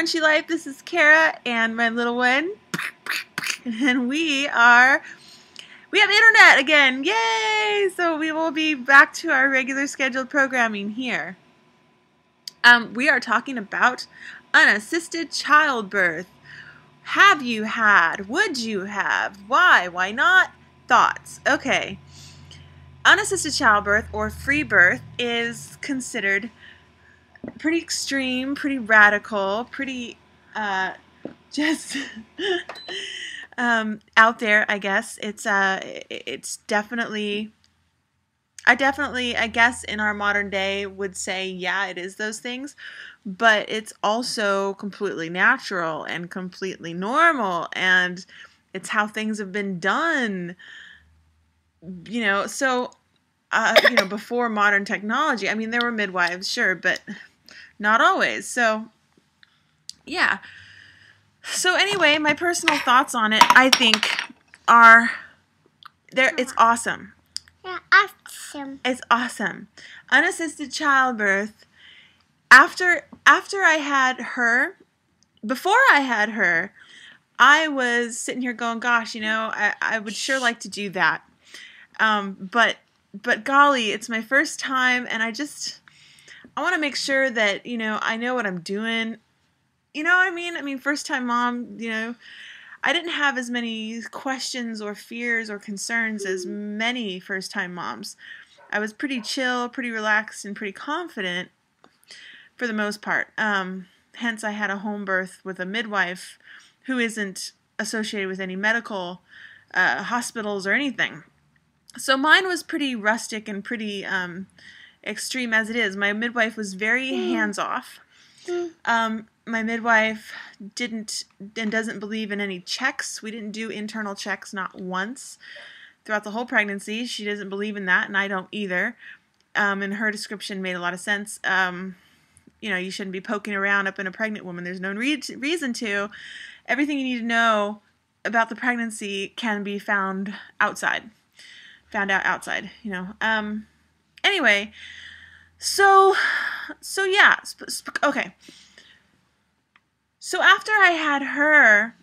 Crunchy Life. This is Kara and my little one. And we have internet again. Yay! So we will be back to our regular scheduled programming here. We are talking about unassisted childbirth. Have you had? Would you have? Why? Why not? Thoughts. Okay. Unassisted childbirth or free birth is considered pretty extreme, pretty radical, pretty just out there, I guess. It's definitely, I guess in our modern day would say, yeah, it is those things, but it's also completely natural and completely normal, and it's how things have been done, so before modern technology. I mean, there were midwives, sure, but not always. So yeah. So anyway, my personal thoughts on it, I think, are there. It's awesome. Yeah, awesome. It's awesome. Unassisted childbirth. After I had her, before I had her, I was sitting here going, gosh, I would sure like to do that. But golly, it's my first time, and I want to make sure that, I know what I'm doing. You know what I mean? I mean, first time mom, I didn't have as many questions or fears or concerns as many first time moms. I was pretty chill, pretty relaxed, and pretty confident for the most part. Hence, I had a home birth with a midwife who isn't associated with any medical hospitals or anything. So mine was pretty rustic and pretty extreme as it is. My midwife was very hands-off. My midwife didn't and doesn't believe in any checks. We didn't do internal checks, not once. Throughout the whole pregnancy, she doesn't believe in that, and I don't either. And her description made a lot of sense. You shouldn't be poking around up in a pregnant woman. There's no reason to. Everything you need to know about the pregnancy can be found out outside, Anyway, so yeah, okay. So after I had her,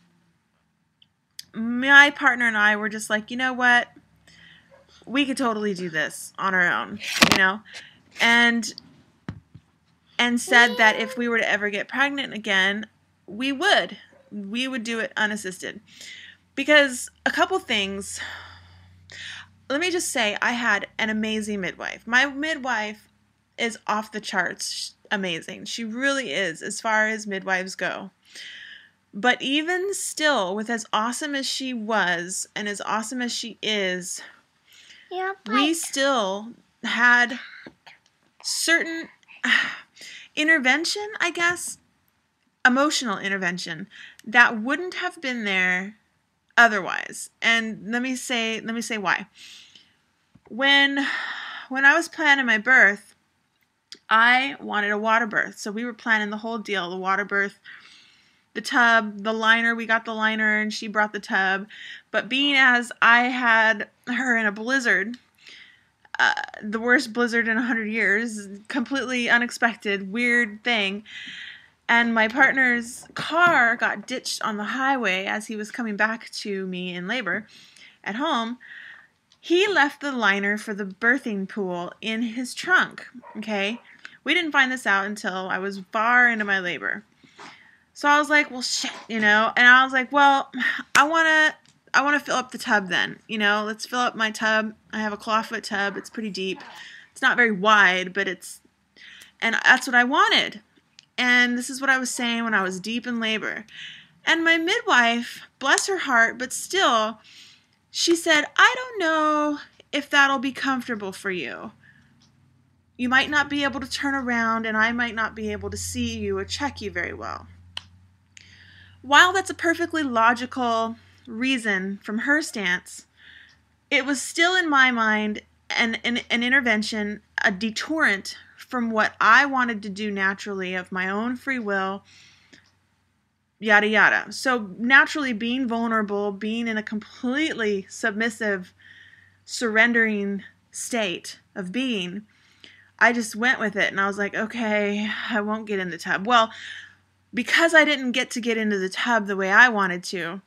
my partner and I were just like, you know what? We could totally do this on our own, and said that if we were to ever get pregnant again, we would do it unassisted. Because a couple things. Let me just say, I had an amazing midwife. My midwife is off the charts amazing. She really is, as far as midwives go. But even still, with as awesome as she was and as awesome as she is, we still had certain intervention, I guess, emotional intervention, that wouldn't have been there otherwise. And let me say why. When I was planning my birth, I wanted a water birth. So we were planning the whole deal, the water birth, the tub, the liner. We got the liner and she brought the tub. But being as I had her in a blizzard, the worst blizzard in 100 years, completely unexpected, weird thing, and my partner's car got ditched on the highway as he was coming back to me in labor at home, he left the liner for the birthing pool in his trunk, okay? We didn't find this out until I was far into my labor. So I was like, well, shit, and I was like, well, I want to fill up the tub then, let's fill up my tub. I have a clawfoot tub. It's pretty deep. It's not very wide, but and that's what I wanted. And this is what I was saying when I was deep in labor. And my midwife, bless her heart, but still, she said, I don't know if that'll be comfortable for you. You might not be able to turn around, and I might not be able to see you or check you very well. While that's a perfectly logical reason from her stance, it was still in my mind an intervention, a deterrent from what I wanted to do naturally of my own free will, yada yada. So naturally being vulnerable, being in a completely submissive, surrendering state of being, I just went with it and I was like, okay, I won't get in the tub. Well, because I didn't get to get into the tub the way I wanted to,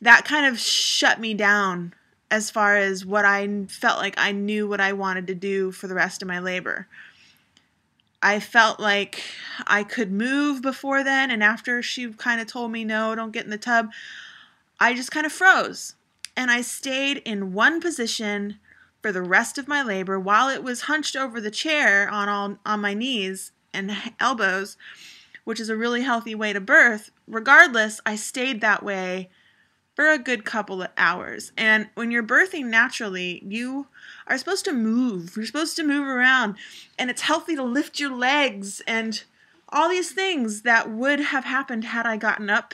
that kind of shut me down as far as what I felt like I knew what I wanted to do for the rest of my labor. I felt like I could move before then, and after she kind of told me, no, don't get in the tub, I just kind of froze. And I stayed in one position for the rest of my labor while it was hunched over the chair on my knees and elbows, which is a really healthy way to birth. Regardless, I stayed that way for a good couple of hours. And when you're birthing naturally, you are supposed to move. You're supposed to move around. And it's healthy to lift your legs and all these things that would have happened had I gotten up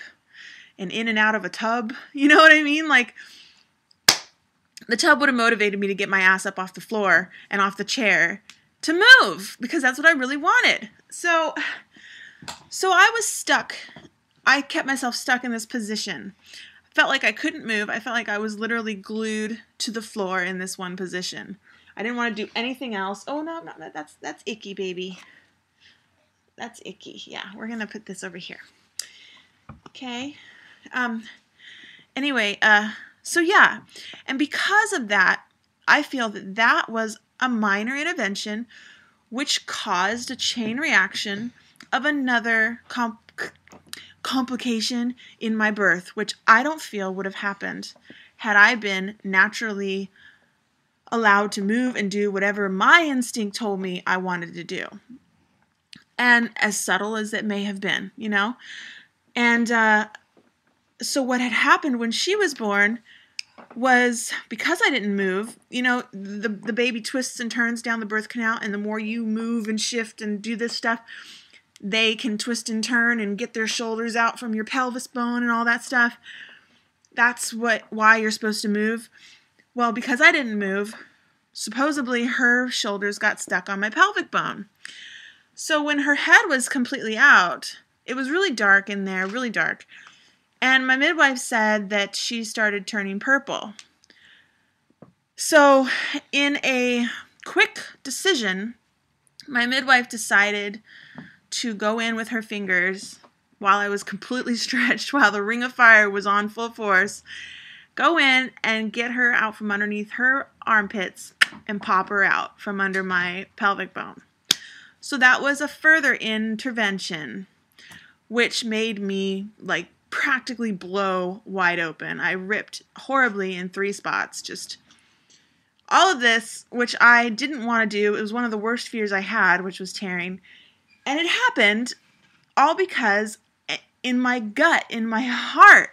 and in and out of a tub. You know what I mean? Like, the tub would have motivated me to get my ass up off the floor and off the chair to move, because that's what I really wanted. So I was stuck. I kept myself stuck in this position. I felt like I couldn't move. I felt like I was literally glued to the floor in this one position. I didn't want to do anything else. Oh, no, that's icky, baby. That's icky. Yeah, we're going to put this over here. Okay. Anyway, so yeah. And because of that, I feel that that was a minor intervention which caused a chain reaction of another complication in my birth, which I don't feel would have happened had I been naturally allowed to move and do whatever my instinct told me I wanted to do. And as subtle as it may have been, you know? And so what had happened when she was born was, because I didn't move, you know, the baby twists and turns down the birth canal, and the more you move and shift and do this stuff, they can twist and turn and get their shoulders out from your pelvis bone and all that stuff. That's why you're supposed to move. Well, because I didn't move, supposedly her shoulders got stuck on my pelvic bone. So when her head was completely out, it was really dark in there, really dark. And my midwife said that she started turning purple. So in a quick decision, my midwife decided to go in with her fingers while I was completely stretched, while the ring of fire was on full force, go in and get her out from underneath her armpits and pop her out from under my pelvic bone. So that was a further intervention, which made me like practically blow wide open. I ripped horribly in 3 spots. Just all of this, which I didn't want to do. It was one of the worst fears I had, which was tearing. And it happened all because in my gut, in my heart,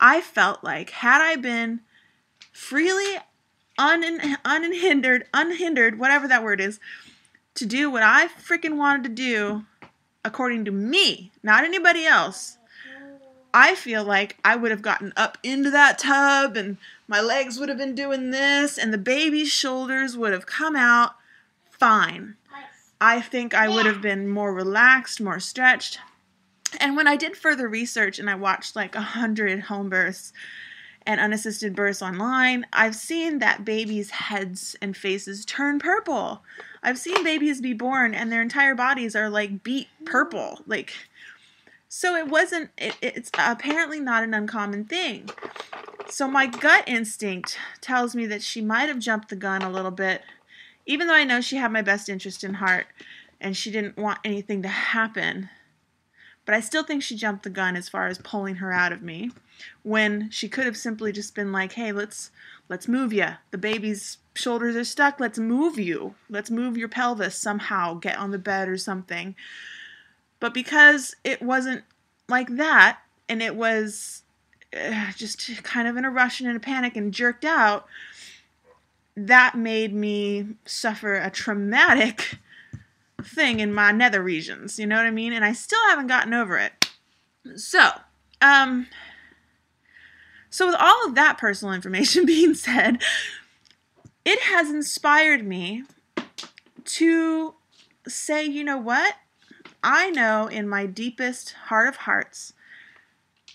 I felt like had I been freely unhindered, whatever that word is, to do what I freaking wanted to do according to me, not anybody else, I feel like I would have gotten up into that tub and my legs would have been doing this and the baby's shoulders would have come out fine. I think I would have been more relaxed, more stretched. And when I did further research and I watched like 100 home births and unassisted births online, I've seen that babies' heads and faces turn purple. I've seen babies be born and their entire bodies are like beet purple. Like, so it's apparently not an uncommon thing. So my gut instinct tells me that she might have jumped the gun a little bit, even though I know she had my best interest in heart and she didn't want anything to happen. But I still think she jumped the gun as far as pulling her out of me, when she could have simply just been like, hey, let's move you. The baby's shoulders are stuck. Let's move you. Let's move your pelvis somehow. Get on the bed or something. But because it wasn't like that, and it was just kind of in a rush and in a panic and jerked out, that made me suffer a traumatic thing in my nether regions. You know what I mean? And I still haven't gotten over it. So with all of that personal information being said, it has inspired me to say, you know what? I know in my deepest heart of hearts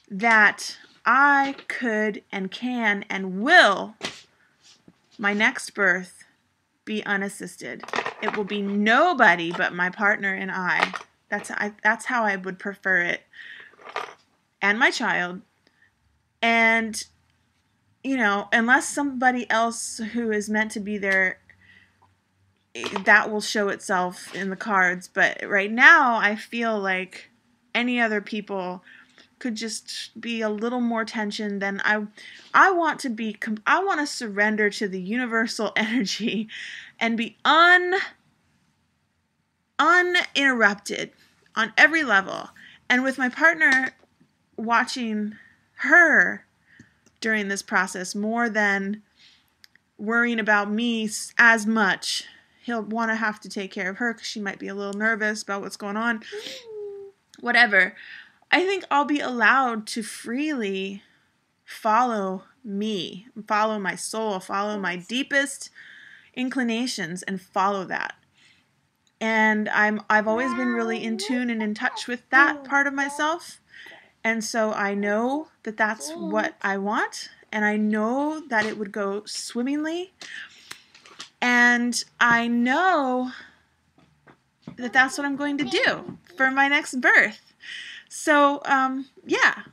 that I could and can and will, my next birth, be unassisted. It will be nobody but my partner and I That's how I would prefer it, and my child. And unless somebody else who is meant to be there, that will show itself in the cards. But right now, I feel like any other people could just be a little more tension than I want to be. I want to surrender to the universal energy and be uninterrupted on every level. And with my partner watching her during this process more than worrying about me as much. He'll want to have to take care of her because she might be a little nervous about what's going on. Whatever. I think I'll be allowed to freely follow me, follow my soul, follow my deepest inclinations and follow that. And I've always been really in tune and in touch with that part of myself. And so I know that that's what I want, and I know that it would go swimmingly, and I know that that's what I'm going to do for my next birth. So, yeah.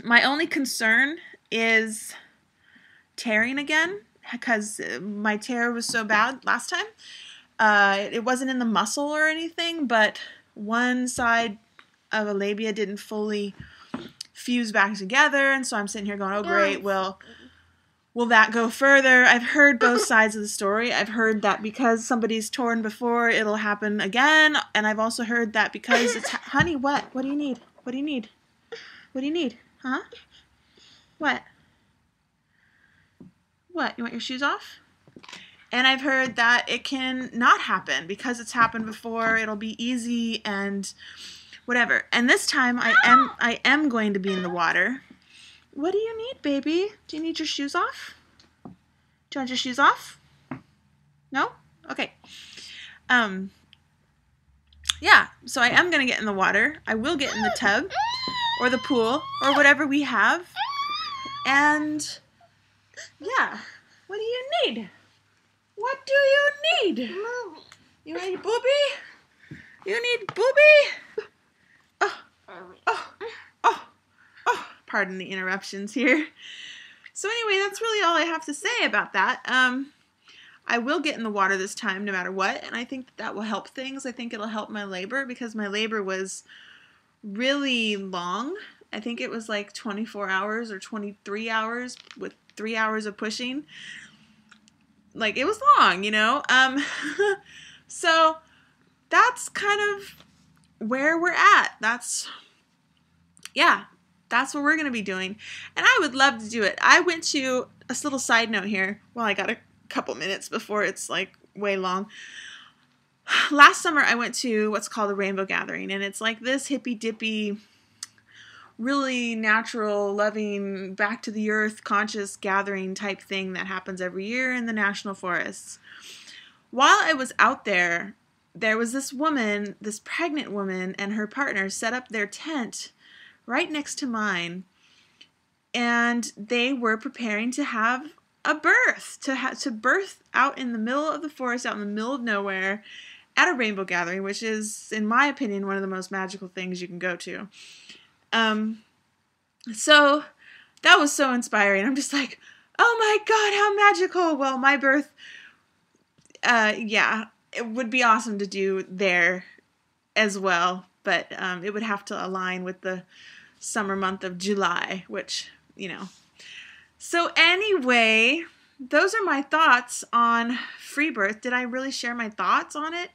My only concern is tearing again, because my tear was so bad last time. It wasn't in the muscle or anything, but one side of a labia didn't fully fuse back together, and so I'm sitting here going, oh great, will that go further? I've heard both sides of the story. I've heard that because somebody's torn before, it'll happen again, and I've also heard that because it's honey, what do you need? What do you need? Huh? What you want your shoes off? And I've heard that it can not happen because it's happened before. It'll be easy and whatever. And this time I am going to be in the water. What do you need, baby? Do you need your shoes off? Do you want your shoes off? No? Okay. Yeah, so I am going to get in the water. I will get in the tub or the pool or whatever we have. And yeah, what do you need? What do you need? You need booby? You need booby? Oh, pardon the interruptions here. So anyway, that's really all I have to say about that. I will get in the water this time no matter what, and I think that will help things. I think it'll help my labor because my labor was really long. I think it was like 24 hours or 23 hours with 3 hours of pushing. Like, it was long, So that's kind of where we're at. That's what we're going to be doing. And I would love to do it. I went to a little side note here. Well, I got a couple minutes before it's like way long. Last summer, I went to what's called a rainbow gathering. And it's like this hippy dippy, really natural, loving, back to the earth, conscious gathering type thing that happens every year in the national forests. While I was out there, there was this woman, this pregnant woman, and her partner set up their tent right next to mine, and they were preparing to have a birth, to birth out in the middle of the forest, out in the middle of nowhere, at a rainbow gathering, which is, in my opinion, one of the most magical things you can go to. So that was so inspiring. I'm just like, oh my God, how magical. Well, my birth, it would be awesome to do there as well, but it would have to align with the summer month of July, which, So anyway, those are my thoughts on free birth. Did I really share my thoughts on it?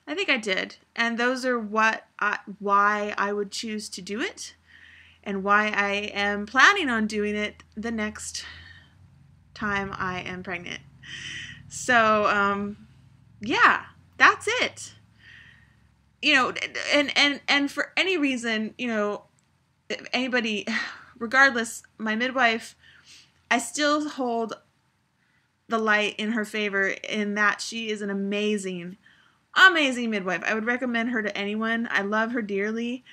I think I did. And those are why I would choose to do it and why I am planning on doing it the next time I am pregnant. So, that's it. And for any reason, anybody, regardless, my midwife, I still hold the light in her favor in that she is an amazing midwife. I would recommend her to anyone. I love her dearly.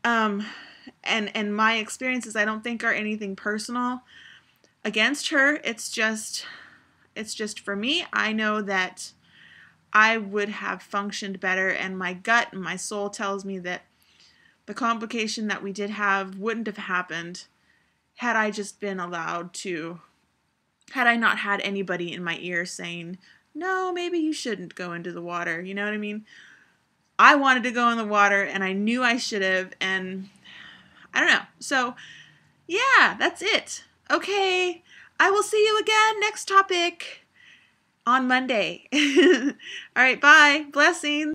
And my experiences, I don't think are anything personal against her. It's just for me. I know that I would have functioned better, and my gut and my soul tells me that the complication that we did have wouldn't have happened had I just been allowed to, had I not had anybody in my ear saying, no, maybe you shouldn't go into the water. You know what I mean? I wanted to go in the water, and I knew I should have, and I don't know. So, yeah, that's it. Okay, I will see you again next topic on Monday. All right, bye. Blessings.